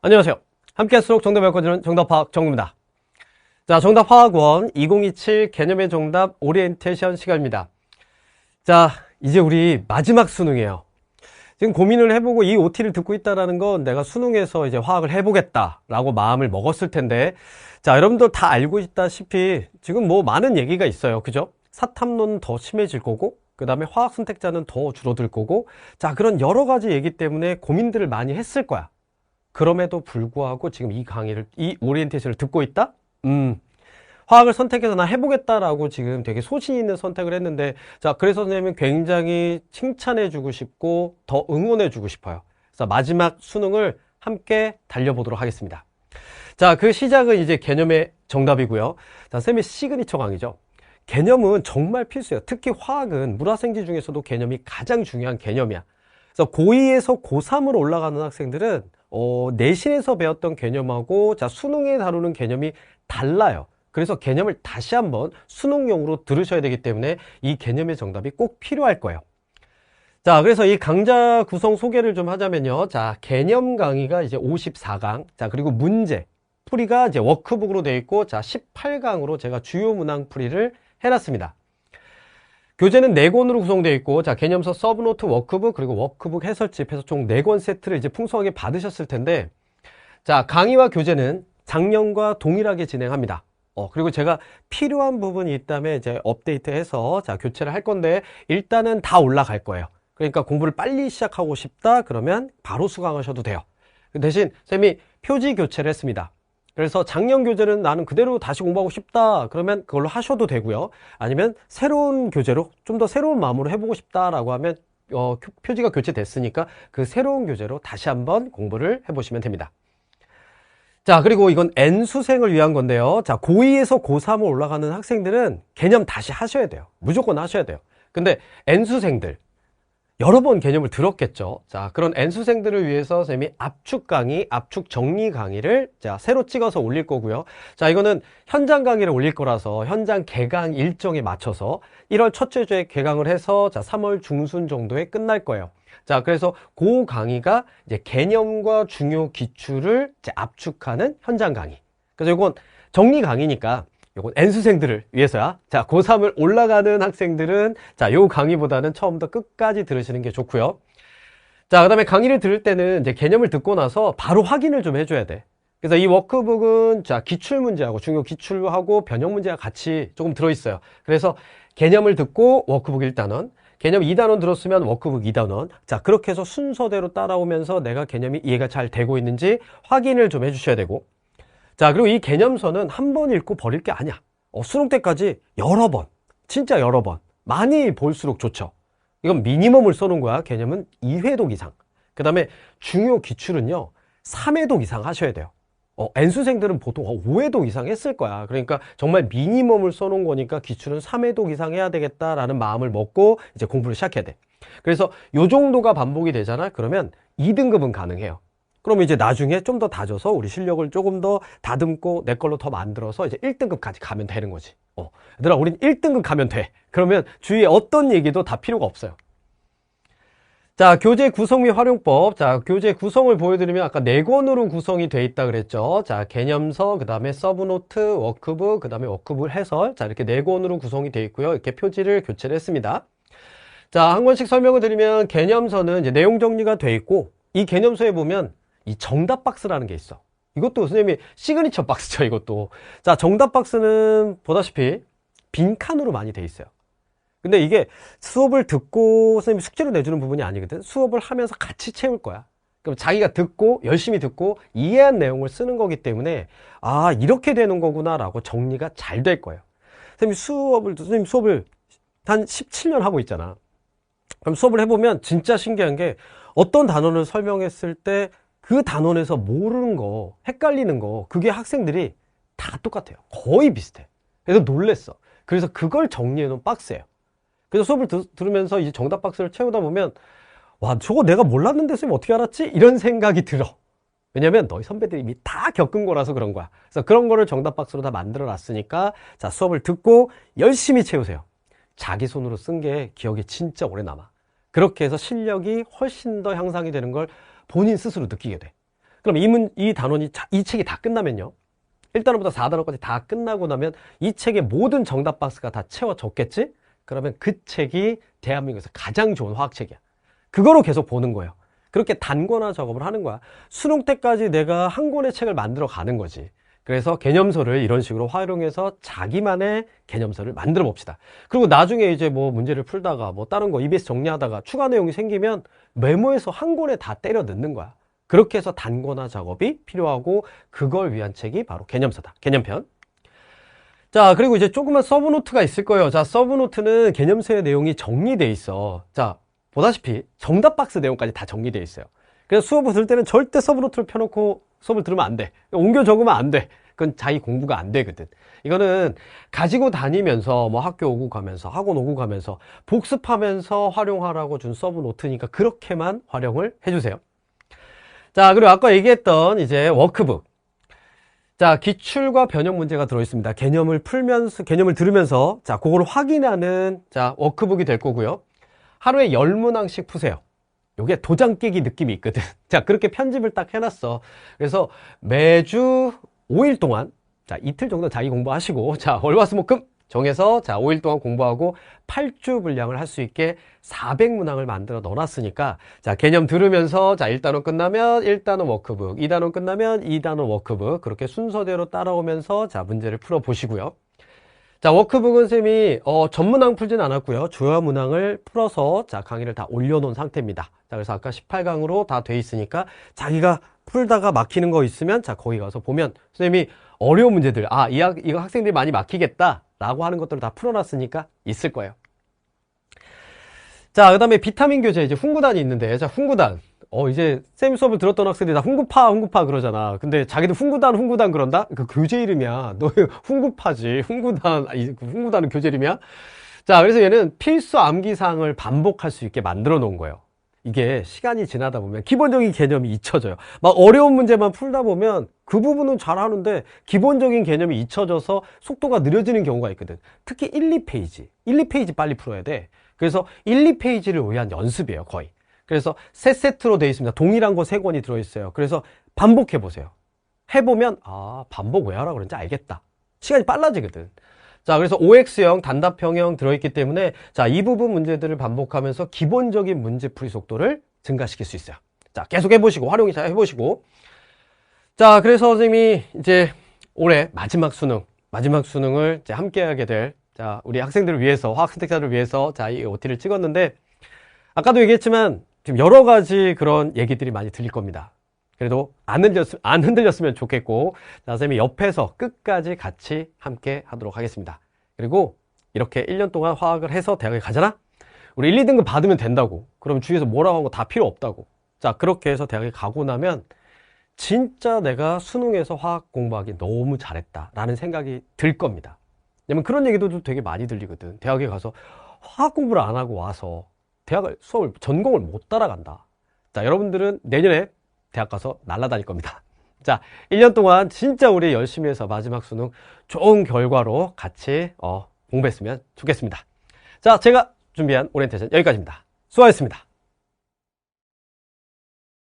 안녕하세요. 함께할수록 정답 외워지는 정답파악 정구입니다. 자, 정답파악원 2027 개념의 정답 오리엔테이션 시간입니다. 자, 이제 우리 마지막 수능이에요. 지금 고민을 해보고 이 OT를 듣고 있다는 건 내가 수능에서 이제 화학을 해보겠다라고 마음을 먹었을 텐데, 자, 여러분들 다 알고 있다시피 지금 뭐 많은 얘기가 있어요. 그죠? 사탐론은 더 심해질 거고, 그 다음에 화학 선택자는 더 줄어들 거고, 자, 그런 여러 가지 얘기 때문에 고민들을 많이 했을 거야. 그럼에도 불구하고 지금 이 오리엔테이션을 듣고 있다? 화학을 선택해서 나 해보겠다라고 지금 되게 소신 있는 선택을 했는데, 자, 그래서 선생님은 굉장히 칭찬해주고 싶고 더 응원해주고 싶어요. 그래서 마지막 수능을 함께 달려보도록 하겠습니다. 자, 그 시작은 이제 개념의 정답이고요. 자, 쌤의 시그니처 강의죠. 개념은 정말 필수예요. 특히 화학은 물화생지 중에서도 개념이 가장 중요한 개념이야. 그래서 고2에서 고3으로 올라가는 학생들은 내신에서 배웠던 개념하고 자, 수능에 다루는 개념이 달라요. 그래서 개념을 다시 한번 수능용으로 들으셔야 되기 때문에 이 개념의 정답이 꼭 필요할 거예요. 자, 그래서 이 강좌 구성 소개를 좀 하자면요. 자, 개념 강의가 이제 54강. 자, 그리고 문제 풀이가 이제 워크북으로 되어 있고, 자, 18강으로 제가 주요 문항 풀이를 해놨습니다. 교재는 4권으로 구성되어 있고, 자, 개념서, 서브노트, 워크북, 그리고 워크북 해설집 해서 총 4권 세트를 이제 풍성하게 받으셨을 텐데, 자, 강의와 교재는 작년과 동일하게 진행합니다. 그리고 제가 필요한 부분이 있다면 이제 업데이트해서 자, 교체를 할 건데, 일단은 다 올라갈 거예요. 그러니까 공부를 빨리 시작하고 싶다 그러면 바로 수강하셔도 돼요. 대신 쌤이 표지 교체를 했습니다. 그래서 작년 교재는 나는 그대로 다시 공부하고 싶다 그러면 그걸로 하셔도 되고요. 아니면 새로운 교재로 좀 더 새로운 마음으로 해보고 싶다라고 하면 표지가 교체됐으니까 그 새로운 교재로 다시 한번 공부를 해보시면 됩니다. 자, 그리고 이건 N수생을 위한 건데요. 자, 고2에서 고3을 올라가는 학생들은 개념 다시 하셔야 돼요. 무조건 하셔야 돼요. 근데 N수생들 여러 번 개념을 들었겠죠. 자, 그런 N수생들을 위해서 쌤이 압축 강의, 압축 정리 강의를 자, 새로 찍어서 올릴 거고요. 자, 이거는 현장 강의를 올릴 거라서 현장 개강 일정에 맞춰서 1월 첫째 주에 개강을 해서 자, 3월 중순 정도에 끝날 거예요. 자, 그래서 그 강의가 이제 개념과 중요 기출을 이제 압축하는 현장 강의. 그래서 이건 정리 강의니까 요건 N수생들을 위해서야. 자, 고3을 올라가는 학생들은 자, 요 강의보다는 처음부터 끝까지 들으시는 게 좋고요. 자, 그 다음에 강의를 들을 때는 이제 개념을 듣고 나서 바로 확인을 좀 해줘야 돼. 그래서 이 워크북은 자, 기출문제하고 중요 기출하고 변형 문제가 같이 조금 들어있어요. 그래서 개념을 듣고 워크북 1단원, 개념 2단원 들었으면 워크북 2단원. 자, 그렇게 해서 순서대로 따라오면서 내가 개념이 이해가 잘 되고 있는지 확인을 좀 해주셔야 되고, 자, 그리고 이 개념서는 한 번 읽고 버릴 게 아니야. 수능 때까지 여러 번, 진짜 여러 번, 많이 볼수록 좋죠. 이건 미니멈을 써놓은 거야. 개념은 2회독 이상. 그 다음에 중요 기출은요, 3회독 이상 하셔야 돼요. N수생들은 보통 5회독 이상 했을 거야. 그러니까 정말 미니멈을 써놓은 거니까 기출은 3회독 이상 해야 되겠다라는 마음을 먹고 이제 공부를 시작해야 돼. 그래서 요 정도가 반복이 되잖아. 그러면 2등급은 가능해요. 그럼 이제 나중에 좀 더 다져서 우리 실력을 조금 더 다듬고 내 걸로 더 만들어서 이제 1등급까지 가면 되는 거지. 얘들아, 우린 1등급 가면 돼. 그러면 주위에 어떤 얘기도 다 필요가 없어요. 자, 교재 구성 및 활용법. 자, 교재 구성을 보여드리면 아까 4권으로 구성이 돼 있다 그랬죠. 자, 개념서, 그 다음에 서브노트, 워크북, 그 다음에 워크북 해설. 자, 이렇게 4권으로 구성이 돼 있고요. 이렇게 표지를 교체를 했습니다. 자, 한 권씩 설명을 드리면 개념서는 이제 내용 정리가 돼 있고, 이 개념서에 보면 이 정답 박스라는 게 있어. 이것도 선생님이 시그니처 박스죠, 이것도. 자, 정답 박스는 보다시피 빈칸으로 많이 돼 있어요. 근데 이게 수업을 듣고 선생님이 숙제로 내주는 부분이 아니거든. 수업을 하면서 같이 채울 거야. 그럼 자기가 듣고 열심히 듣고 이해한 내용을 쓰는 거기 때문에 아, 이렇게 되는 거구나 라고 정리가 잘 될 거예요. 선생님 수업을 한 17년 하고 있잖아. 그럼 수업을 해보면 진짜 신기한 게 어떤 단원을 설명했을 때 그 단원에서 모르는 거, 헷갈리는 거, 그게 학생들이 다 똑같아요. 거의 비슷해. 그래서 놀랬어. 그래서 그걸 정리해 놓은 박스예요. 그래서 수업을 들으면서 이제 정답 박스를 채우다 보면 와, 저거 내가 몰랐는데 선생님 어떻게 알았지? 이런 생각이 들어. 왜냐면 너희 선배들이 이미 다 겪은 거라서 그런 거야. 그래서 그런 거를 정답 박스로 다 만들어 놨으니까 자, 수업을 듣고 열심히 채우세요. 자기 손으로 쓴 게 기억에 진짜 오래 남아. 그렇게 해서 실력이 훨씬 더 향상이 되는 걸 본인 스스로 느끼게 돼. 그럼 이 단원이, 이 책이 다 끝나면요. 1단원부터 4단원까지 다 끝나고 나면 이 책의 모든 정답 박스가 다 채워졌겠지? 그러면 그 책이 대한민국에서 가장 좋은 화학책이야. 그거로 계속 보는 거예요. 그렇게 단권화 작업을 하는 거야. 수능 때까지 내가 한 권의 책을 만들어 가는 거지. 그래서 개념서를 이런 식으로 활용해서 자기만의 개념서를 만들어 봅시다. 그리고 나중에 이제 뭐 문제를 풀다가 뭐 다른 거 EBS 정리하다가 추가 내용이 생기면 메모에서 한 권에 다 때려 넣는 거야. 그렇게 해서 단권화 작업이 필요하고 그걸 위한 책이 바로 개념서다. 개념편. 자, 그리고 이제 조그만 서브노트가 있을 거예요. 자, 서브노트는 개념서의 내용이 정리돼 있어. 자, 보다시피 정답 박스 내용까지 다 정리돼 있어요. 그래서 수업을 들을 때는 절대 서브노트를 펴놓고 수업을 들으면 안 돼. 옮겨 적으면 안 돼. 그건 자기 공부가 안 되거든. 이거는 가지고 다니면서 뭐 학교 오고 가면서 학원 오고 가면서 복습하면서 활용하라고 준 서브노트니까 그렇게만 활용을 해주세요. 자, 그리고 아까 얘기했던 이제 워크북. 자, 기출과 변형 문제가 들어있습니다. 개념을 풀면서, 개념을 들으면서, 자, 그걸 확인하는, 자, 워크북이 될 거고요. 하루에 10문항씩 푸세요. 요게 도장 깨기 느낌이 있거든. 자, 그렇게 편집을 딱 해놨어. 그래서 매주 5일 동안, 자, 이틀 정도 자기 공부하시고, 자, 월화수목금 정해서, 자, 5일 동안 공부하고 8주 분량을 할 수 있게 400문항을 만들어 넣어놨으니까, 자, 개념 들으면서, 자, 1단원 끝나면 1단원 워크북, 2단원 끝나면 2단원 워크북, 그렇게 순서대로 따라오면서, 자, 문제를 풀어보시고요. 자, 워크북은 쌤이 전문항 풀진 않았고요. 주요 문항을 풀어서 자, 강의를 다 올려놓은 상태입니다. 자, 그래서 아까 18강으로 다 돼 있으니까 자기가 풀다가 막히는 거 있으면 자, 거기 가서 보면 쌤이 어려운 문제들, 이거 학생들이 많이 막히겠다 라고 하는 것들을 다 풀어놨으니까 있을 거예요. 자, 그 다음에 비타민 교재 이제 훈구단이 있는데, 자, 훈구단. 이제 쌤 수업을 들었던 학생들이 다 훈구파 그러잖아. 근데 자기도 훈구단 그런다? 그 교재 이름이야. 너 훈구파지. 훈구단은 교재 이름이야? 자, 그래서 얘는 필수 암기사항을 반복할 수 있게 만들어 놓은 거예요. 이게 시간이 지나다 보면 기본적인 개념이 잊혀져요. 막 어려운 문제만 풀다 보면 그 부분은 잘 하는데 기본적인 개념이 잊혀져서 속도가 느려지는 경우가 있거든. 특히 1, 2페이지 빨리 풀어야 돼. 그래서 1, 2페이지를 위한 연습이에요, 거의. 그래서 세 세트로 되어 있습니다. 동일한 거 3권이 들어있어요. 그래서 반복해 보세요. 해보면 반복 왜 하라고 그런지 알겠다. 시간이 빨라지거든. 자, 그래서 OX형, 단답형형 들어있기 때문에 자, 이 부분 문제들을 반복하면서 기본적인 문제풀이 속도를 증가시킬 수 있어요. 자, 계속 해보시고 활용이 잘 해보시고. 자, 그래서 선생님이 이제 올해 마지막 수능을 이제 함께 하게 될 자, 우리 학생들을 위해서, 화학 선택자를 위해서 자, 이 OT를 찍었는데 아까도 얘기했지만 지금 여러 가지 그런 얘기들이 많이 들릴 겁니다. 그래도 안 흔들렸으면 좋겠고, 자, 선생님이 옆에서 끝까지 같이 함께 하도록 하겠습니다. 그리고 이렇게 1년 동안 화학을 해서 대학에 가잖아? 우리 1, 2등급 받으면 된다고. 그럼 주위에서 뭐라고 한 거 다 필요 없다고. 자, 그렇게 해서 대학에 가고 나면 진짜 내가 수능에서 화학 공부하기 너무 잘했다라는 생각이 들 겁니다. 왜냐면 그런 얘기도 되게 많이 들리거든. 대학에 가서 화학 공부를 안 하고 와서 수업을 전공을 못 따라간다. 자, 여러분들은 내년에 대학 가서 날아다닐 겁니다. 자, 1년 동안 진짜 우리 열심히 해서 마지막 수능 좋은 결과로 같이 공부했으면 좋겠습니다. 자, 제가 준비한 오리엔테이션 여기까지입니다. 수고하셨습니다.